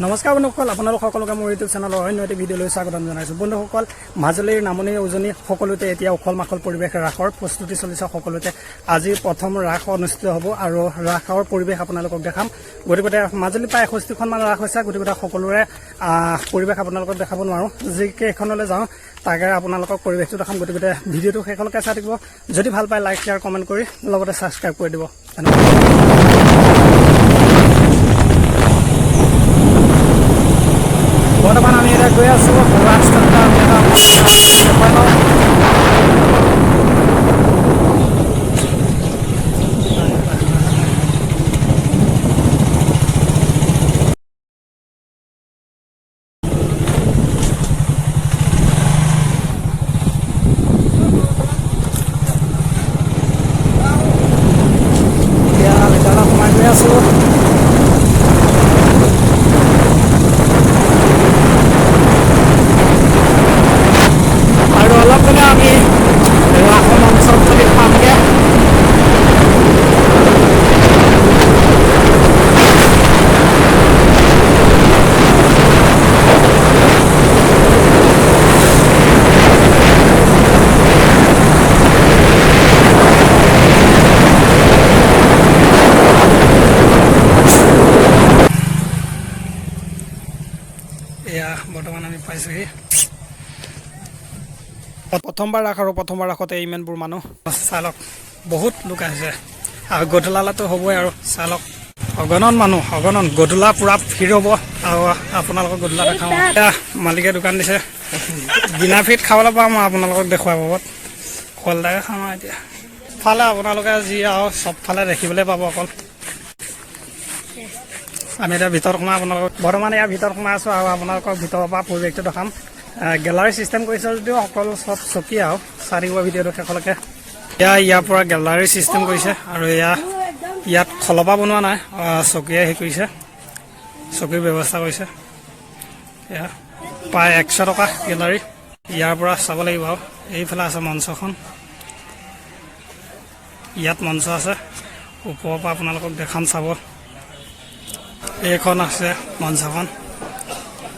নমস্কাৰ বন্ধুসকল, আপোনালোক সকলোকে মোৰ ইউটিউব চেনেলৰ অন্য এটি ভিডিঅ'লৈ স্বাগতম জনাইছোঁ। বন্ধুসকল, মাজুলীৰ নামনি উজনি সকলোতে এতিয়া উখল মাখল পৰিৱেশ, ৰাসৰ প্ৰস্তুতি চলিছে সকলোতে। আজি প্ৰথম ৰাস অনুষ্ঠিত হ'ব আৰু ৰাসৰ পৰিৱেশ আপোনালোকক দেখাম। গতিকে মাজুলী প্ৰায় 61খনমান ৰাস হৈছে, গতিকে সকলোৰে পৰিৱেশ আপোনালোকক দেখাব নোৱাৰোঁ। যিকেইখনলৈ যাওঁ তাকে আপোনালোকক পৰিৱেশটো দেখাম। গতিকে ভিডিঅ'টো শেষলৈকে চাই থাকিব। যদি ভাল পায় লাইক শ্বেয়াৰ কমেণ্ট কৰি লগতে ছাবস্ক্ৰাইব কৰি দিব। বৰ্তমান আমি এতিয়া গৈ আছোঁ ৰাস্তাত। সোমাই গৈ আছোঁ। আমি ৰাসৰ মঞ্চত যদি পামগে এয়া বৰ্তমান আমি পাইছোঁহি। প্ৰথমবাৰ ৰাস আৰু প্ৰথমবাৰ ৰাসতে ইমানবোৰ মানুহ। চালক বহুত লোক আহিছে আৰু গধূলাতো হ'বই আৰু চালক অগণন মানুহ, অগণন। গধূলা পূৰা ভিৰ হ'ব আৰু আপোনালোকক গধূলা দেখাওঁ। এতিয়া মালিকে দোকান দিছে, বিনা ফিট খাবলৈ পাম আৰু আপোনালোকক দেখুৱাব বাবদ কলদাকে খাম আৰু এতিয়া ফালে আপোনালোকে যি আৰু চবফালে দেখিবলৈ পাব অকল। আমি এতিয়া ভিতৰত সোমাই আপোনালোকক বৰ্তমান ইয়াৰ ভিতৰত সোমাই আছোঁ আৰু আপোনালোকক ভিতৰৰ পৰা পৰিৱেশটো দেখাম। গেলাৰী চিষ্টেম কৰিছে যদিও সকলো চব চকী আৰু চাই ভিডিঅ'টো শেষলৈকে। ইয়াৰ পৰা গেলাৰী চিষ্টেম কৰিছে আৰু ইয়াত খলপা বনোৱা নাই, চকীয়ে হেৰি কৰিছে, চকীৰ ব্যৱস্থা কৰিছে। এয়া প্ৰায় 100 টকা গেলাৰী। ইয়াৰ পৰা চাব লাগিব আৰু এইফালে আছে মঞ্চখন, ইয়াত মঞ্চ আছে। ওপৰৰ পৰা আপোনালোকক দেখাম, চাব। এইখন আছে মঞ্চখন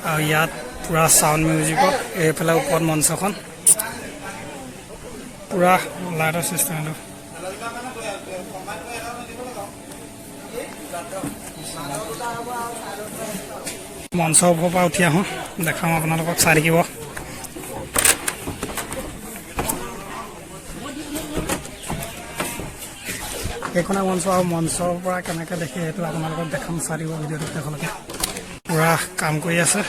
আৰু ইয়াত পূৰা চাউণ্ড মিউজিকৰ। এইফালে ওপৰত মঞ্চখন পূৰা লাইটৰ চিষ্টেম। এইটো মঞ্চৰ ওপৰৰ পৰা উঠি আহোঁ, দেখাম আপোনালোকক, চাই থাকিব। এইখনে মঞ্চ আৰু মঞ্চৰ পৰা কেনেকৈ দেখি সেইটো আপোনালোকক দেখাম, চাই থাকিব ভিডিঅ'টো শেষলৈকে। পূৰা কাম কৰি আছে।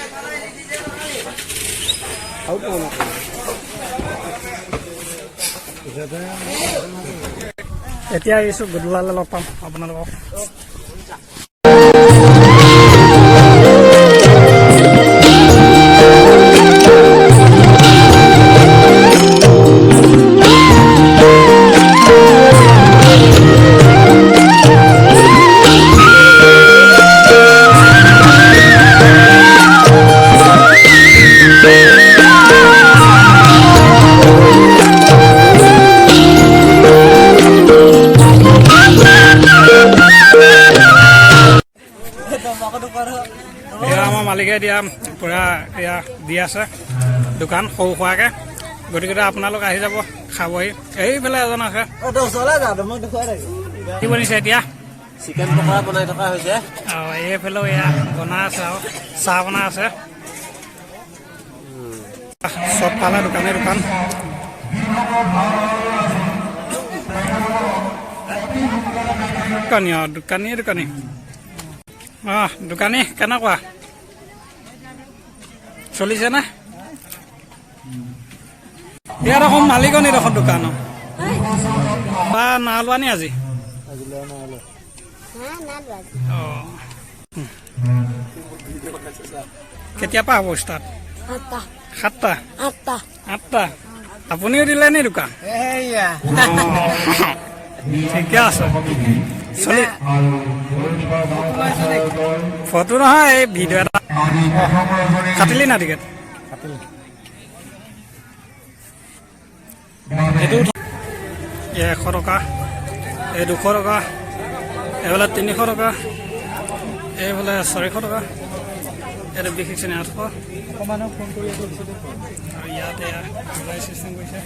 এতিয়া আহিছোঁ, গধূলালৈ লগ পাম আপোনালোকক। এয়া আমাৰ মালিকে এতিয়া পূৰা এয়া দি আছে দোকান সৰু সুৰাকৈ। গতিকে আপোনালোক আহি যাব, খাবহি। এইফালে এজন আছে, কি বনিছে এতিয়া? চিকেন পকৰা বনাই থকা হৈছে। অঁ, এইফালেও এয়া বনাই আছে আৰু চাহ বনাই আছে। চবফালে দোকানে দোকান। দোকানী আৰু দোকানী। অঁ, দোকানী কেনেকুৱা চলিছে নে? ইয়াত এখন মালিকনী দেখোন দোকানৰ বা না লোৱা নি আজি? অঁ, কেতিয়াৰ পৰা হ'ব ষ্টাৰ্ট? 7টা 8টা। আপুনিও দিলে নি দোকান? ঠিকে আছে। চলি ফটো নহয়, এই ভিডিঅ' এটা কাটিলি না টিকেট? এইটো 100 টকা, এই 200 টকা, এইফালে 300 টকা, এইফালে 400 টকা। ইয়াতে বিশেষ 800 সমানক ফোন কৰি আছে আৰু ইয়াতে গেলাই চিষ্টেম কৰিছে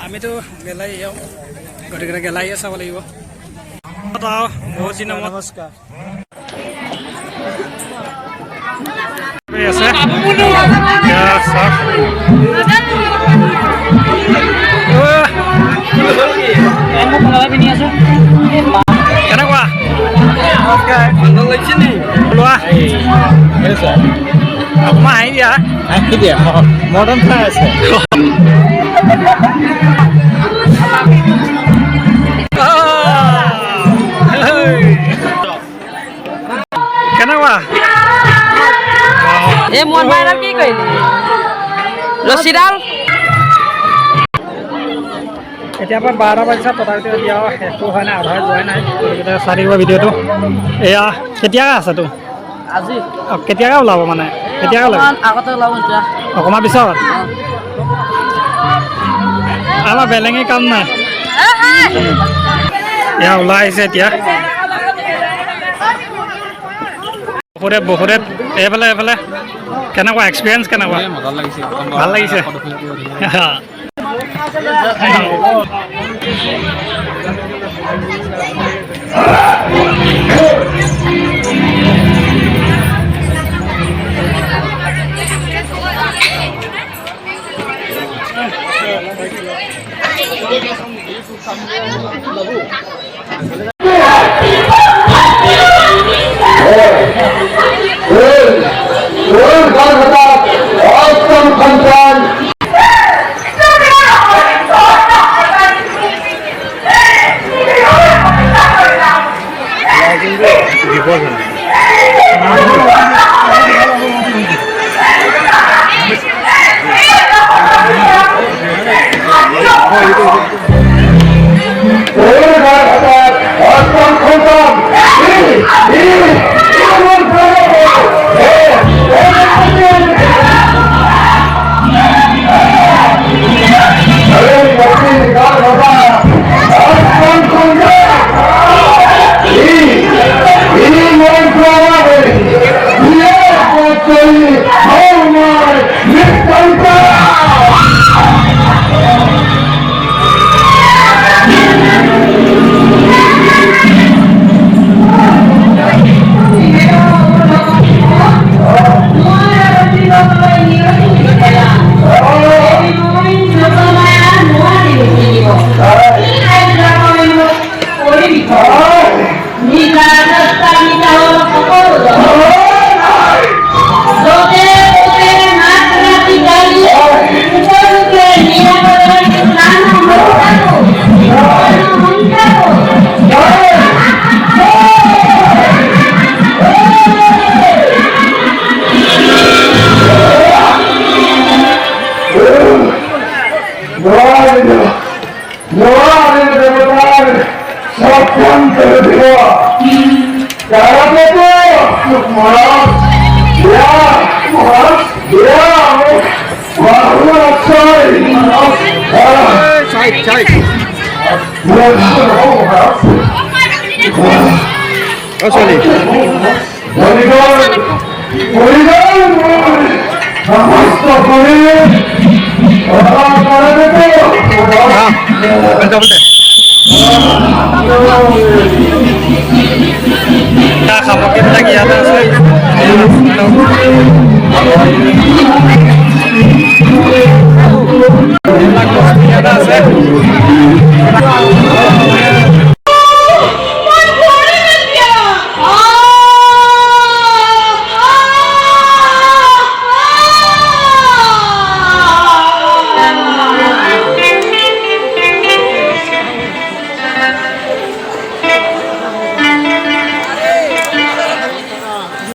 আমিতো গেলাই যাওঁ গতিকে গেলাইয়ে চাব লাগিব বহুত দিনৰ মূৰত নমস্কাৰ আছে কেনেকুৱা লোৱা অকণমান হাঁহি দিয়া মডাৰ্ণ ফ্লাই আছে কেনেকুৱা এই মন ভাইৰাল কি কৰিলি ৰছীডাল এতিয়া পৰা 12 বাজিছে তথাপিতো এতিয়া শেষো হয় নাই আধাৰ যোৱাই নাই গতিকে চাই থাকিব ভিডিঅ'টো এয়া কেতিয়াকৈ আছে তো আজি কেতিয়াকৈ ওলাব মানে কেতিয়াকৈ ওলাব আগতে ওলাব এতিয়া অকণমান পিছত আমাৰ বেলেঙে কাম নাই এয়া ওলাই আহিছে এতিয়া বহুতে এইফালে কেনেকুৱা এক্সপিৰিয়েঞ্চ কেনেকুৱা ভাল লাগিছে সামগ্ৰীবিলাক ইয়াতে আছে